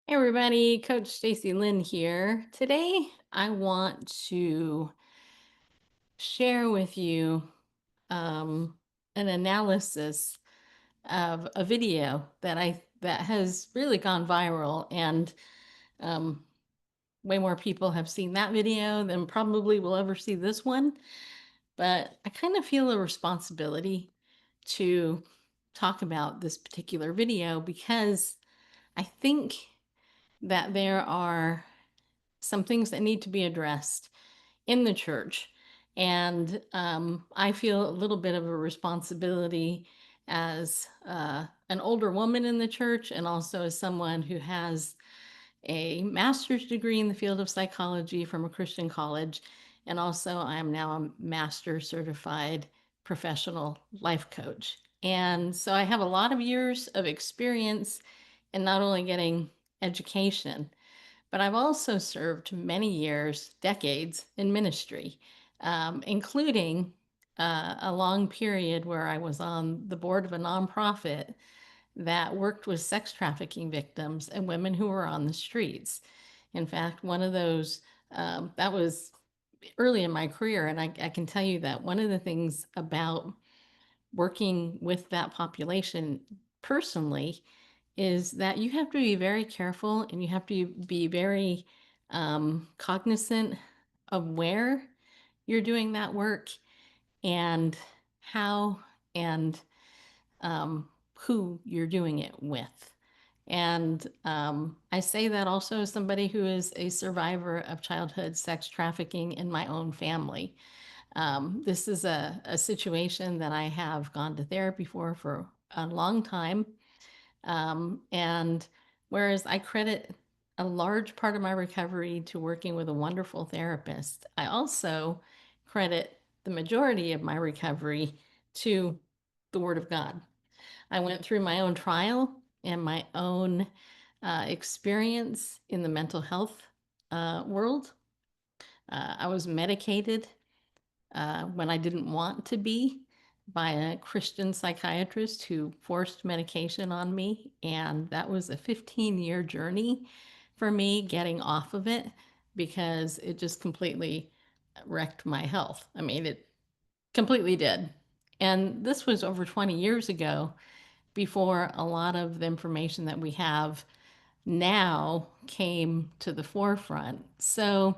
Hey everybody, Coach Stacy Lynn here. Today I want to share with you um, an analysis of a video that has really gone viral, and um, way more people have seen that video than probably will ever see this one. But I kind of feel a responsibility to talk about this particular video because I think that there are some things that need to be addressed in the church. And I feel a little bit of a responsibility as an older woman in the church, and also as someone who has a master's degree in the field of psychology from a Christian college. And also, I am now a master certified professional life coach. And so I have a lot of years of experience in not only getting education, but I've also served many years, decades in ministry, including a long period where I was on the board of a nonprofit that worked with sex trafficking victims and women who were on the streets. In fact, one of those, that was early in my career. And I can tell you that one of the things about working with that population personally is that you have to be very careful and you have to be very cognizant of where you're doing that work and how and who you're doing it with. And I say that also as somebody who is a survivor of childhood sex trafficking in my own family. This is a situation that I have gone to therapy for a long time. And whereas I credit a large part of my recovery to working with a wonderful therapist, I also credit the majority of my recovery to the Word of God. I went through my own trial and my own experience in the mental health world. I was medicated when I didn't want to be by a Christian psychiatrist who forced medication on me. And that was a 15-year journey for me getting off of it because it just completely wrecked my health. I mean, it completely did. And this was over 20 years ago before a lot of the information that we have now came to the forefront. So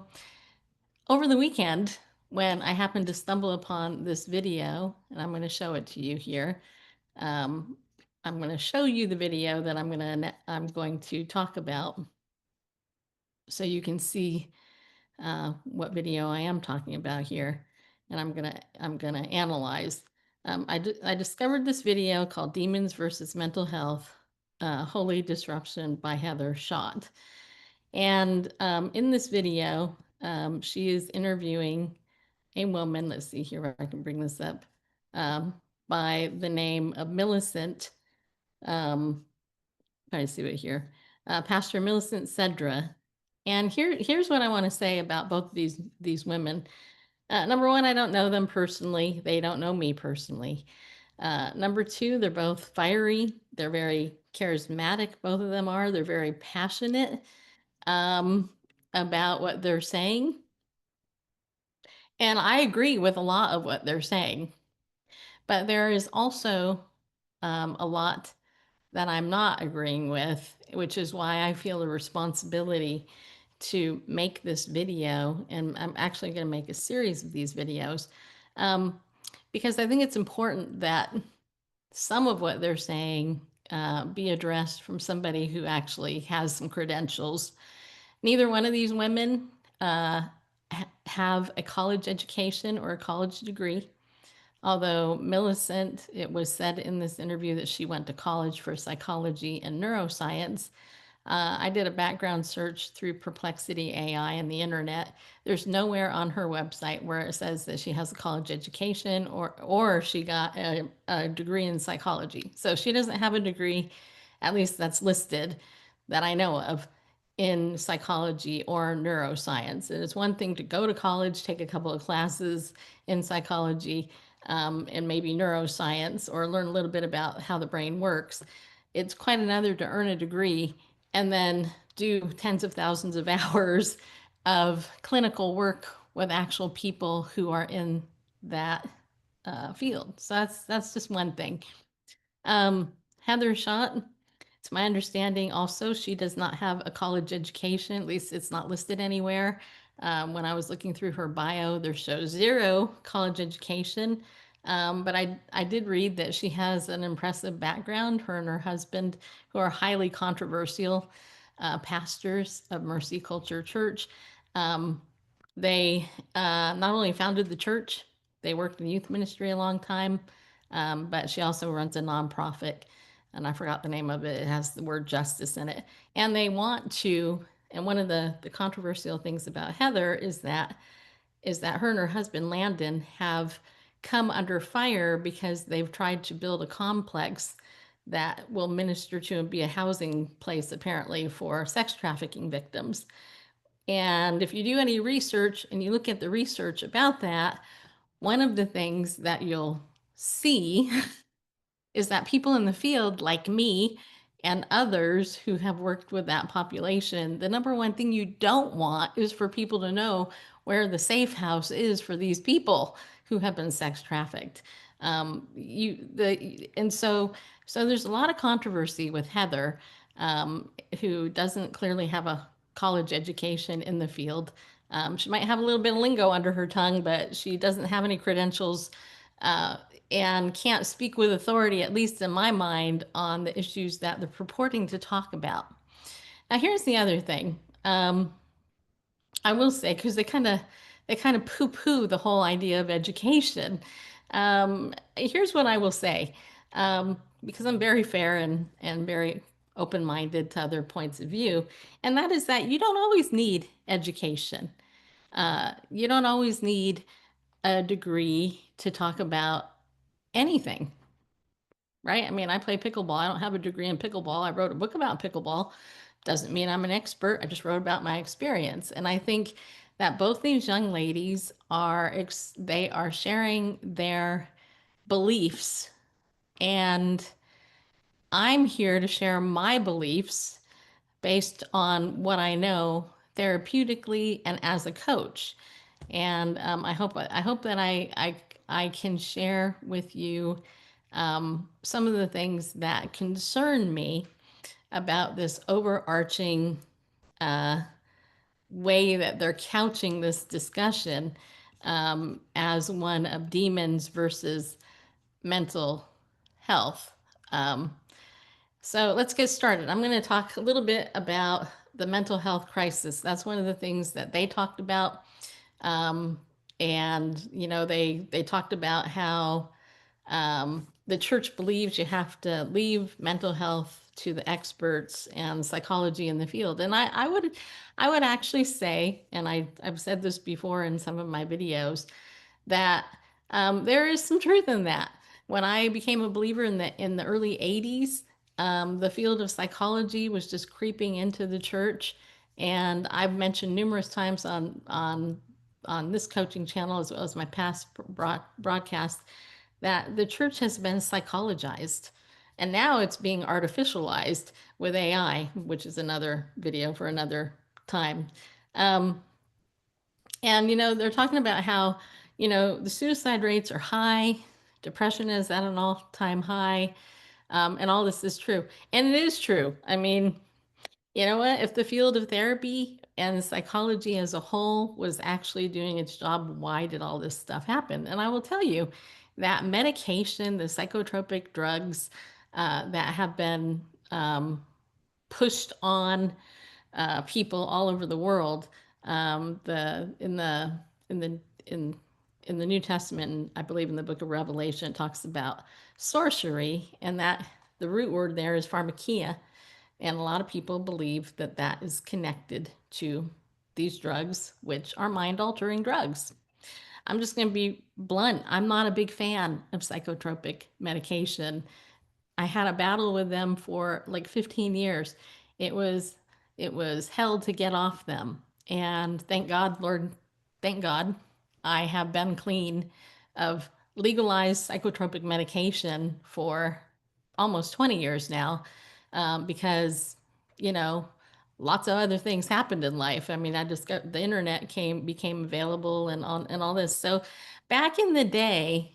over the weekend, when I happened to stumble upon this video, and I'm going to show it to you here. Um, I'm going to show you the video that I'm going to talk about, so you can see what video I am talking about here, and I'm gonna analyze. I discovered this video called "Demons versus Mental Health: Holy Disruption" by Heather Schott, and in this video, she is interviewing a woman. Let's see here if I can bring this up, um, by the name of Millicent. Trying to see it here. Pastor Millicent Sedra. And here's what I want to say about both of these women. Number one, I don't know them personally. They don't know me personally. Number two, they're both fiery. They're very charismatic. Both of them are. They're very passionate um, about what they're saying. And I agree with a lot of what they're saying. But there is also a lot that I'm not agreeing with, which is why I feel a responsibility to make this video. And I'm actually going to make a series of these videos um, because I think it's important that some of what they're saying be addressed from somebody who actually has some credentials. Neither one of these women have a college education or a college degree. Although Millicent, it was said in this interview that she went to college for psychology and neuroscience. I did a background search through Perplexity AI and the internet. There's nowhere on her website where it says that she has a college education or she got a degree in psychology. So she doesn't have a degree, at least that's listed, that I know of, in psychology or neuroscience. And it's one thing to go to college, take a couple of classes in psychology and maybe neuroscience, or learn a little bit about how the brain works. It's quite another to earn a degree and then do tens of thousands of hours of clinical work with actual people who are in that field. So that's just one thing. Heather Schott, it's my understanding also she does not have a college education. At least it's not listed anywhere. When I was looking through her bio, there shows 0 college education. But I did read that she has an impressive background. Her and her husband, who are highly controversial pastors of Mercy Culture Church, they not only founded the church, they worked in youth ministry a long time, but she also runs a nonprofit, and I forgot the name of it. It has the word justice in it. And they want to, and one of the controversial things about Heather is that her and her husband Landon have come under fire because they've tried to build a complex that will minister to and be a housing place apparently for sex trafficking victims. And if you do any research and you look at the research about that, one of the things that you'll see is that people in the field like me and others who have worked with that population, the number one thing you don't want is for people to know where the safe house is for these people who have been sex trafficked. So there's a lot of controversy with Heather, who doesn't clearly have a college education in the field. She might have a little bit of lingo under her tongue, but she doesn't have any credentials, uh, and can't speak with authority, at least in my mind, on the issues that they're purporting to talk about. Now, here's the other thing. I will say, because they kind of poo-poo the whole idea of education. Here's what I will say, because I'm very fair and very open-minded to other points of view, and that is that you don't always need education. You don't always need a degree to talk about anything, right? I mean, I play pickleball. I don't have a degree in pickleball. I wrote a book about pickleball. Doesn't mean I'm an expert. I just wrote about my experience. And I think that both these young ladies they are sharing their beliefs, and I'm here to share my beliefs based on what I know therapeutically and as a coach. And I hope that I can share with you some of the things that concern me about this overarching way that they're couching this discussion, as one of demons versus mental health. Um, so let's get started. I'm going to talk a little bit about the mental health crisis. That's one of the things that they talked about. And they talked about how the church believes you have to leave mental health to the experts and psychology in the field. And I would actually say, and I've said this before in some of my videos, that there is some truth in that. When I became a believer in the early 80s, the field of psychology was just creeping into the church. And I've mentioned numerous times on this coaching channel, as well as my past broadcast, that the church has been psychologized, and now it's being artificialized with AI, which is another video for another time. Um, and they're talking about how the suicide rates are high, depression is at an all-time high, and all this is true, and it is true. I mean, you know what? If the field of therapy and psychology as a whole was actually doing its job, why did all this stuff happen? And I will tell you that medication, the psychotropic drugs that have been pushed on people all over the world, the in the New Testament, I believe in the book of Revelation, it talks about sorcery, and that the root word there is pharmakia. And a lot of people believe that that is connected to these drugs, which are mind altering drugs. I'm just going to be blunt. I'm not a big fan of psychotropic medication. I had a battle with them for like 15 years. It was hell to get off them. And thank God, Lord, thank God, I have been clean of legalized psychotropic medication for almost 20 years now, because, you know, lots of other things happened in life. I mean, I just got the internet became available and all this. So back in the day,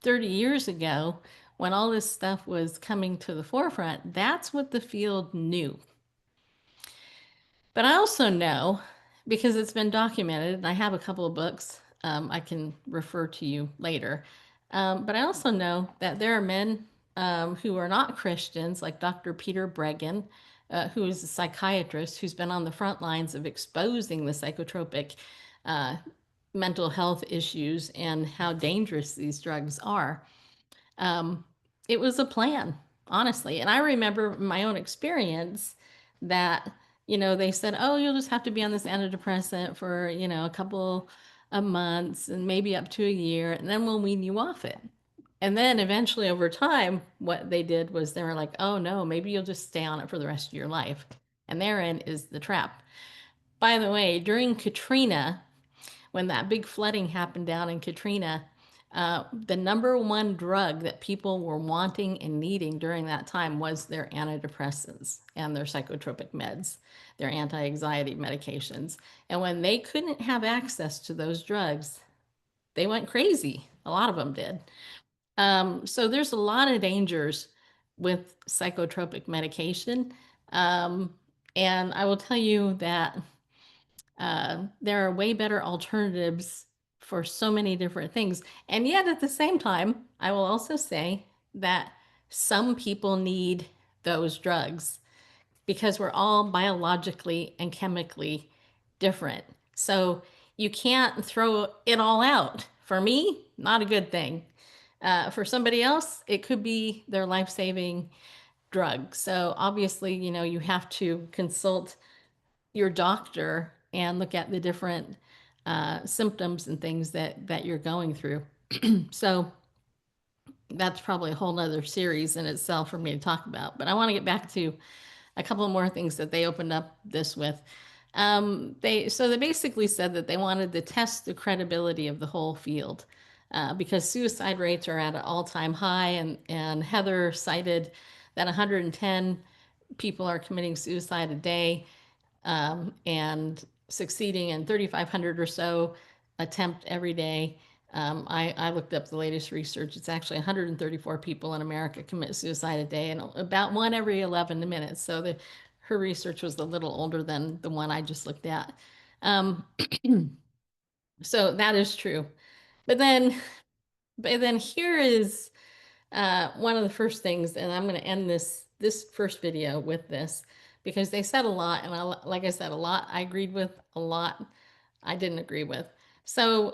30 years ago, when all this stuff was coming to the forefront, that's what the field knew. But I also know, because it's been documented, and I have a couple of books I can refer to you later. But I also know that there are men who are not Christians, like Dr. Peter Breggin, who is a psychiatrist who's been on the front lines of exposing the psychotropic uh, mental health issues and how dangerous these drugs are. Um, it was a plan, honestly. And I remember my own experience that, they said, oh, you'll just have to be on this antidepressant for, a couple of months and maybe up to a year, and then we'll wean you off it. And then eventually over time, what they did was they were like, oh no, maybe you'll just stay on it for the rest of your life. And therein is the trap. By the way, during Katrina, when that big flooding happened down in Katrina, the number one drug that people were wanting and needing during that time was their antidepressants and their psychotropic meds, their anti-anxiety medications. And when they couldn't have access to those drugs, they went crazy. A lot of them did. So there's a lot of dangers with psychotropic medication. And I will tell you that there are way better alternatives for so many different things. And yet, at the same time, I will also say that some people need those drugs because we're all biologically and chemically different. So you can't throw it all out. For me, not a good thing. For somebody else, it could be their life saving drug. So obviously, you have to consult your doctor and look at the different symptoms and things that you're going through. So that's probably a whole nother series in itself for me to talk about. But I want to get back to a couple more things that they opened up this with. They basically said that they wanted to test the credibility of the whole field because suicide rates are at an all-time high, and Heather cited that 110 people are committing suicide a day and succeeding in 3,500 or so attempt every day. I looked up the latest research. It's actually 134 people in America commit suicide a day, and about one every 11 minutes. So her research was a little older than the one I just looked at. Um, so that is true. But then here is one of the first things, and I'm going to end this first video with this because they said a lot, and like I said, a lot I agreed with, a lot I didn't agree with. So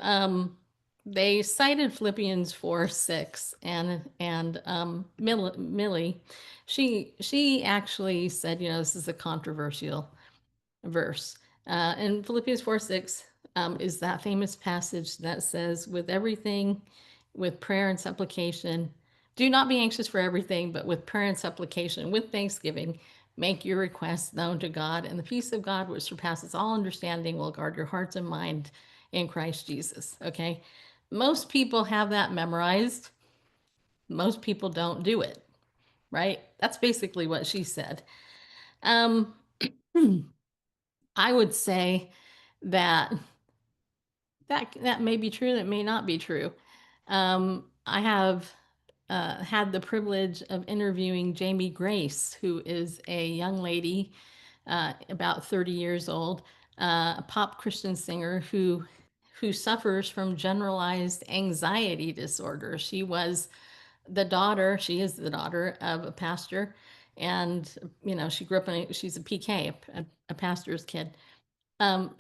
they cited Philippians 4:6, and Millie, she actually said, this is a controversial verse. And Philippians 4:6 is that famous passage that says, with everything, with prayer and supplication, do not be anxious for everything, but with prayer and supplication, with thanksgiving, make your requests known to God, and the peace of God, which surpasses all understanding, will guard your hearts and mind in Christ Jesus. Okay. Most people have that memorized. Most people don't do it, right? That's basically what she said. Um, I would say that that may be true, that may not be true. I have had the privilege of interviewing Jamie Grace, who is a young lady, about 30 years old, a pop Christian singer who suffers from generalized anxiety disorder. She is the daughter of a pastor, and she grew up she's a PK, a pastor's kid.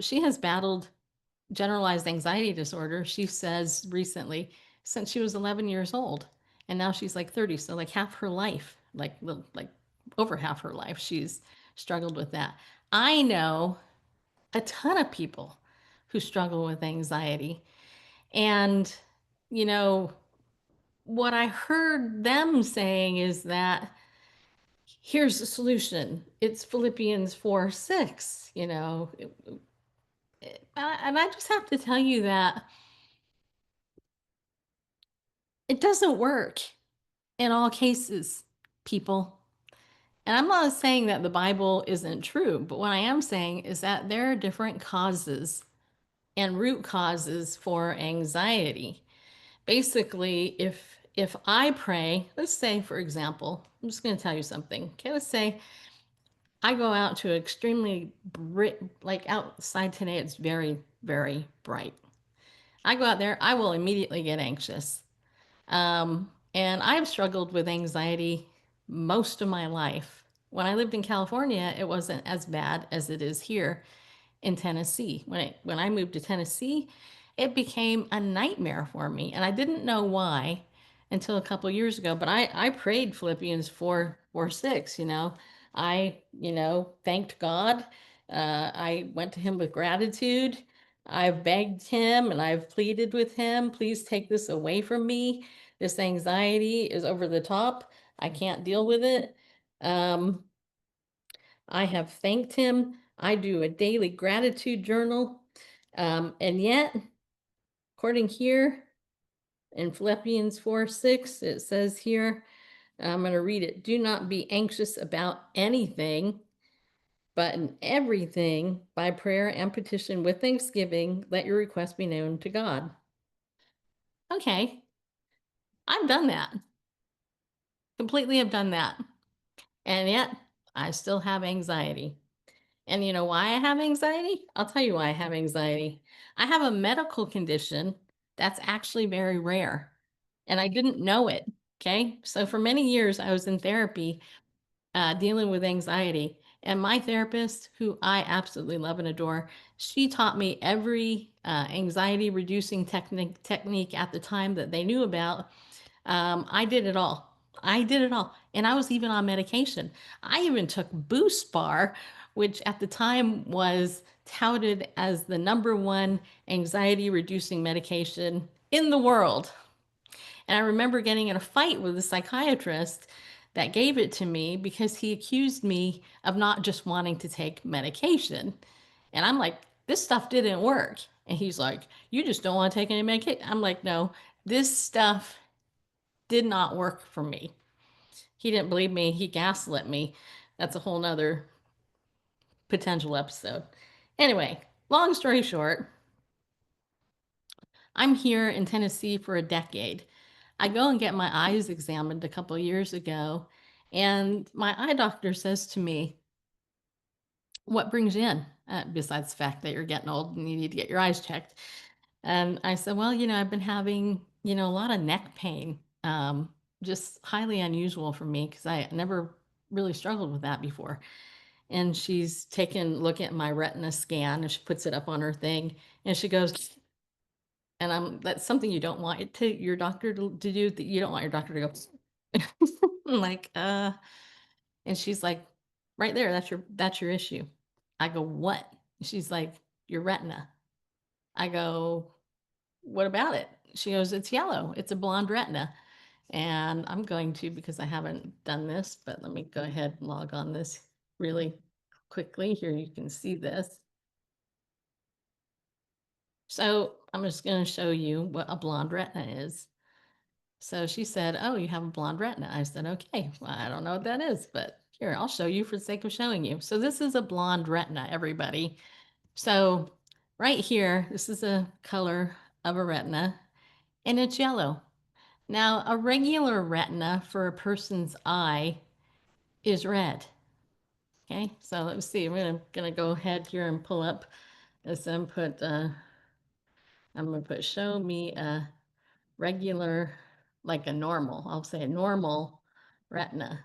She has battled generalized anxiety disorder, she says recently, since she was 11 years old. And now she's like 30. So like half her life, like over half her life, she's struggled with that. I know a ton of people who struggle with anxiety. And, you know, what I heard them saying is that here's the solution. It's Philippians 4:6, and I just have to tell you that it doesn't work in all cases, people. And I'm not saying that the Bible isn't true, but what I am saying is that there are different causes and root causes for anxiety. Basically, if I pray, let's say for example, I'm just going to tell you something. Okay, let's say I go out to extremely like outside today, it's very, very bright. I go out there, I will immediately get anxious. And I've struggled with anxiety most of my life. When I lived in California, it wasn't as bad as it is here in Tennessee. When I moved to Tennessee, it became a nightmare for me, and I didn't know why until a couple years ago. But I prayed Philippians 4:6. Thanked God. I went to Him with gratitude. I've begged Him and I've pleaded with Him, please take this away from me. This anxiety is over the top. I can't deal with it. Um, I have thanked Him. I do a daily gratitude journal. And yet, according here in Philippians 4:6, it says here, I'm going to read it. Do not be anxious about anything, but in everything, by prayer and petition with thanksgiving, let your requests be known to God. Okay, I've done that. Completely have done that. And yet, I still have anxiety. And you know why I have anxiety? I'll tell you why I have anxiety. I have a medical condition that's actually very rare, and I didn't know it. Okay. So for many years, I was in therapy dealing with anxiety. And my therapist, who I absolutely love and adore, she taught me every anxiety reducing technique at the time that they knew about. I did it all. I did it all. And I was even on medication. I even took Boost Bar, which at the time was touted as the #1 anxiety reducing medication in the world. And I remember getting in a fight with a psychiatrist that gave it to me because he accused me of not just wanting to take medication. And I'm like, this stuff didn't work. And he's like, you just don't want to take any medication. I'm like, no, this stuff did not work for me. He didn't believe me. He gaslit me. That's a whole nother potential episode. Anyway, long story short, I'm here in Tennessee for a decade. I go and get my eyes examined a couple years ago, and my eye doctor says to me, what brings you in? Besides the fact that you're getting old and you need to get your eyes checked. And I said, well, I've been having, a lot of neck pain, just highly unusual for me because I never really struggled with that before. And she's taken a look at my retina scan and she puts it up on her thing and she goes, that's something you don't want your doctor to do, that you don't want your doctor to go, I'm like, and she's like, right there, that's your issue. I go, what? She's like, your retina. I go, what about it? She goes, it's yellow. It's a blonde retina. And I'm going to, because I haven't done this, but let me go ahead and log on this really quickly. Here you can see this. So I'm just going to show you what a blonde retina is. So she said, oh, you have a blonde retina. I said, okay, well, I don't know what that is, but here, I'll show you for the sake of showing you. So this is a blonde retina, everybody. So right here, this is a color of a retina, and it's yellow. Now, a regular retina for a person's eye is red. Okay, so let's see. I'm gonna go ahead here and pull up this input. I'm gonna put show me a regular, like a normal. I'll say a normal retina.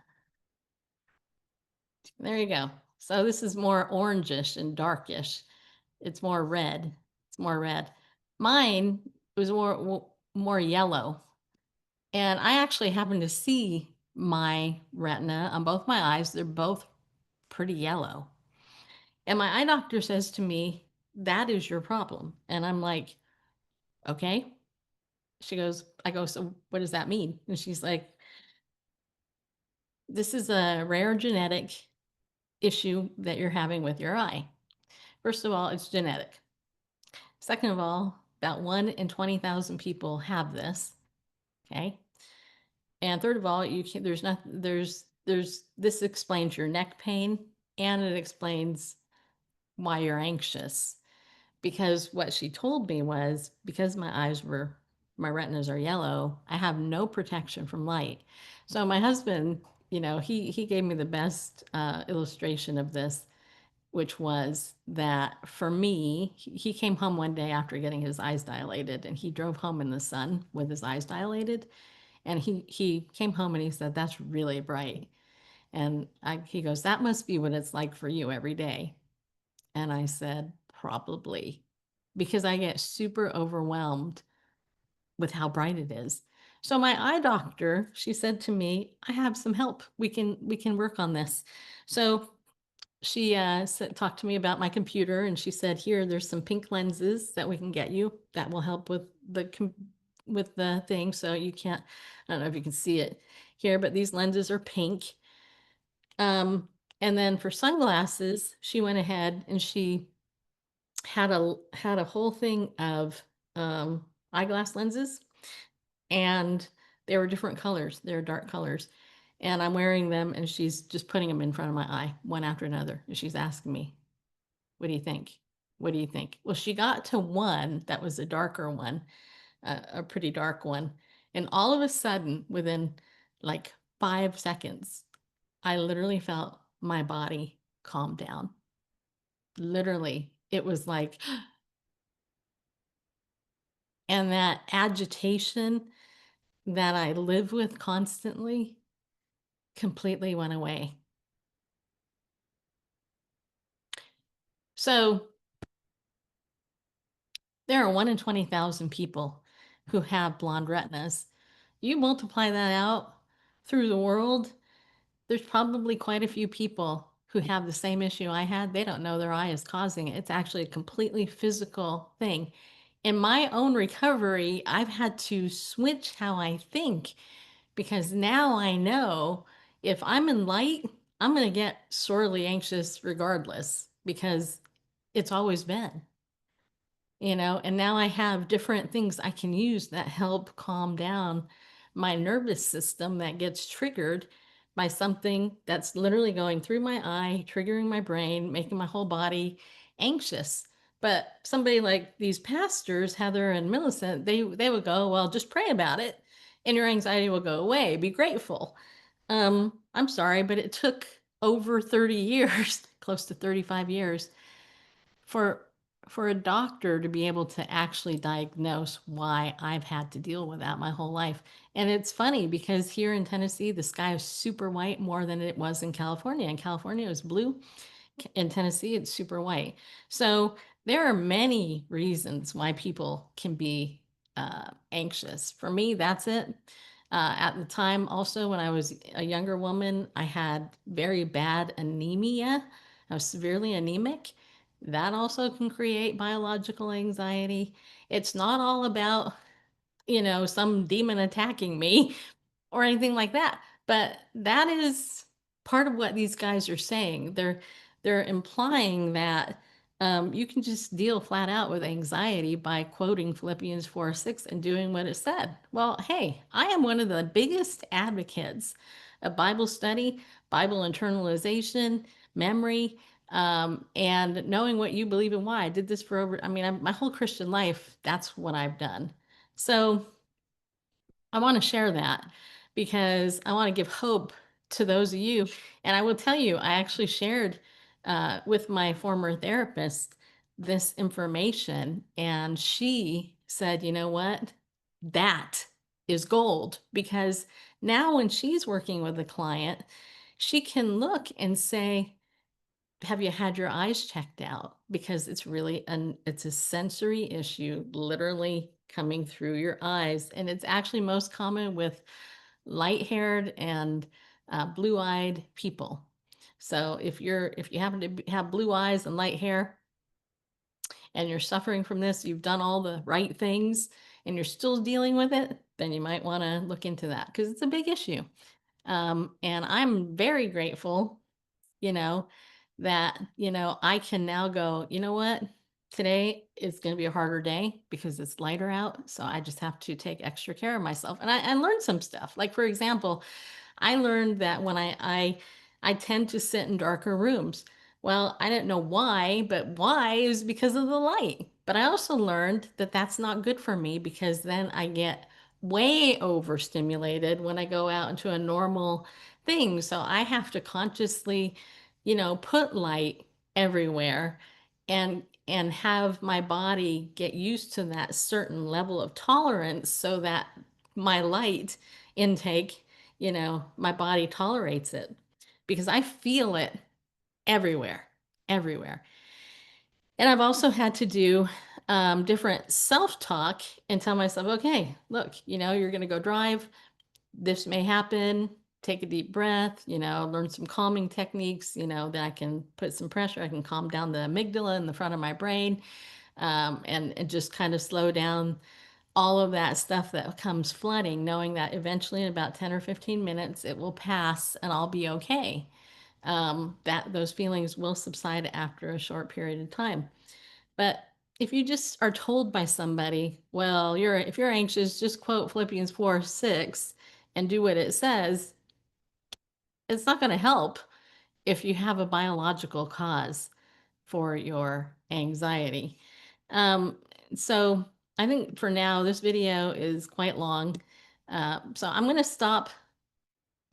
There you go. So this is more orangish and darkish. It's more red. It's more red. Mine was more yellow. And I actually happen to see my retina on both my eyes. They're both pretty yellow. And my eye doctor says to me, that is your problem. And I'm like, okay. I go, so what does that mean? And she's like, this is a rare genetic issue that you're having with your eye. First of all, it's genetic. Second of all, about 1 in 20,000 people have this. Okay. And third of all, there's this explains your neck pain, and it explains why you're anxious. Because what she told me was, because my retinas are yellow, I have no protection from light. So my husband, he gave me the best illustration of this, which was that for me, he came home one day after getting his eyes dilated, and he drove home in the sun with his eyes dilated. And he came home and he said, "That's really bright." And he goes, "That must be what it's like for you every day." And I said, "Probably, because I get super overwhelmed with how bright it is." So my eye doctor, she said to me, "I have some help. We can work on this." So she talked to me about my computer, and she said, "Here, there's some pink lenses that we can get you that will help with the thing." So you can't, I don't know if you can see it here, but these lenses are pink. Um, and then for sunglasses, she went ahead and she had a whole thing of eyeglass lenses, and they were different colors. They're dark colors. And I'm wearing them, and she's just putting them in front of my eye, one after another. And she's asking me, "What do you think? What do you think?" Well, she got to one that was a darker one, a pretty dark one. And all of a sudden, within like 5 seconds, I literally felt my body calm down. Literally, it was like, and that agitation that I live with constantly completely went away. So there are 1 in 20,000 people who have blonde retinas. You multiply that out through the world, there's probably quite a few people who have the same issue I had. They don't know their eye is causing it. It's actually a completely physical thing. In my own recovery, I've had to switch how I think, because now I know if I'm in light, I'm going to get sorely anxious regardless, because it's always been. And now I have different things I can use that help calm down my nervous system that gets triggered by something that's literally going through my eye, triggering my brain, making my whole body anxious. But somebody like these pastors, Heather and Millicent, they would go, "Well, just pray about it and your anxiety will go away. Be grateful." I'm sorry, but it took over 30 years, close to 35 years, for a doctor to be able to actually diagnose why I've had to deal with that my whole life. And it's funny because here in Tennessee, the sky is super white more than it was in California. In California, it was blue. In Tennessee, it's super white. So there are many reasons why people can be anxious. For me, that's it. At the time, also, when I was a younger woman, I had very bad anemia. I was severely anemic. That also can create biological anxiety. It's not all about, some demon attacking me or anything like that. But that is part of what these guys are saying. They're implying that you can just deal flat out with anxiety by quoting Philippians 4:6 and doing what it said. Well, hey, I am one of the biggest advocates of Bible study, Bible internalization, memory, and knowing what you believe and why. I did this for my whole Christian life. That's what I've done. So I want to share that because I want to give hope to those of you. And I will tell you, I actually shared with my former therapist this information, and she said, "You know what? That is gold." Because now when she's working with a client, she can look and say, "Have you had your eyes checked out?" Because it's a sensory issue, literally coming through your eyes. And it's actually most common with light-haired and blue-eyed people. So if you happen to have blue eyes and light hair and you're suffering from this, you've done all the right things and you're still dealing with it, then you might want to look into that because it's a big issue. And I'm very grateful, you know, that, I can now go, "You know what? Today is going to be a harder day because it's lighter out. So I just have to take extra care of myself." And I learned some stuff. Like, for example, I learned that when I tend to sit in darker rooms. Well, I didn't know why, but why is because of the light. But I also learned that that's not good for me because then I get way overstimulated when I go out into a normal thing. So I have to consciously, put light everywhere and have my body get used to that certain level of tolerance so that my light intake, my body tolerates it because I feel it everywhere, everywhere. And I've also had to do different self-talk and tell myself, okay, look, you're going to go drive. This may happen. Take a deep breath, learn some calming techniques, that I can put some pressure. I can calm down the amygdala in the front of my brain, and just kind of slow down all of that stuff that comes flooding, knowing that eventually in about 10 or 15 minutes, it will pass and I'll be okay. That those feelings will subside after a short period of time. But if you just are told by somebody, well, if you're anxious, just quote Philippians 4:6 and do what it says, it's not going to help if you have a biological cause for your anxiety. Um, so I think for now, this video is quite long. So I'm going to stop.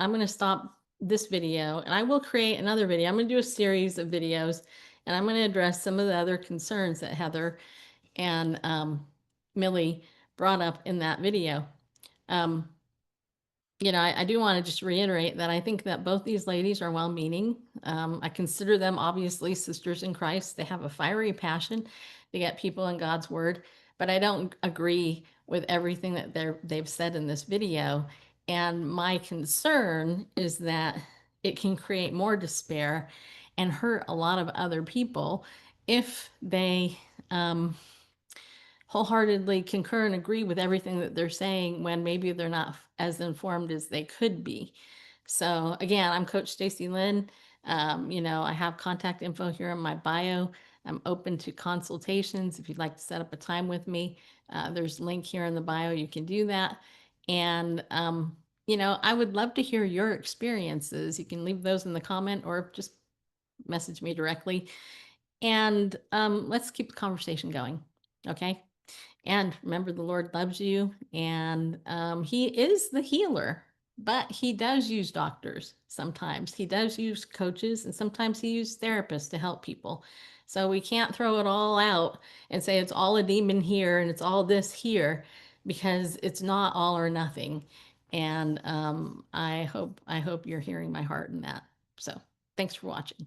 I'm going to stop this video and I will create another video. I'm going to do a series of videos and I'm going to address some of the other concerns that Heather and Millie brought up in that video. Um, I do want to just reiterate that I think that both these ladies are well-meaning. I consider them obviously sisters in Christ. They have a fiery passion to get people in God's word, but I don't agree with everything that they've said in this video. And my concern is that it can create more despair and hurt a lot of other people if they wholeheartedly concur and agree with everything that they're saying when maybe they're not as informed as they could be. So again, I'm Coach Stacy Lynn. I have contact info here in my bio. I'm open to consultations. If you'd like to set up a time with me, there's a link here in the bio. You can do that. And, I would love to hear your experiences. You can leave those in the comment or just message me directly. And let's keep the conversation going. Okay. And remember, the Lord loves you, and He is the healer, but He does use doctors sometimes. He does use coaches, and sometimes He uses therapists to help people. So we can't throw it all out and say it's all a demon here and it's all this here, because it's not all or nothing. And I hope you're hearing my heart in that. So thanks for watching.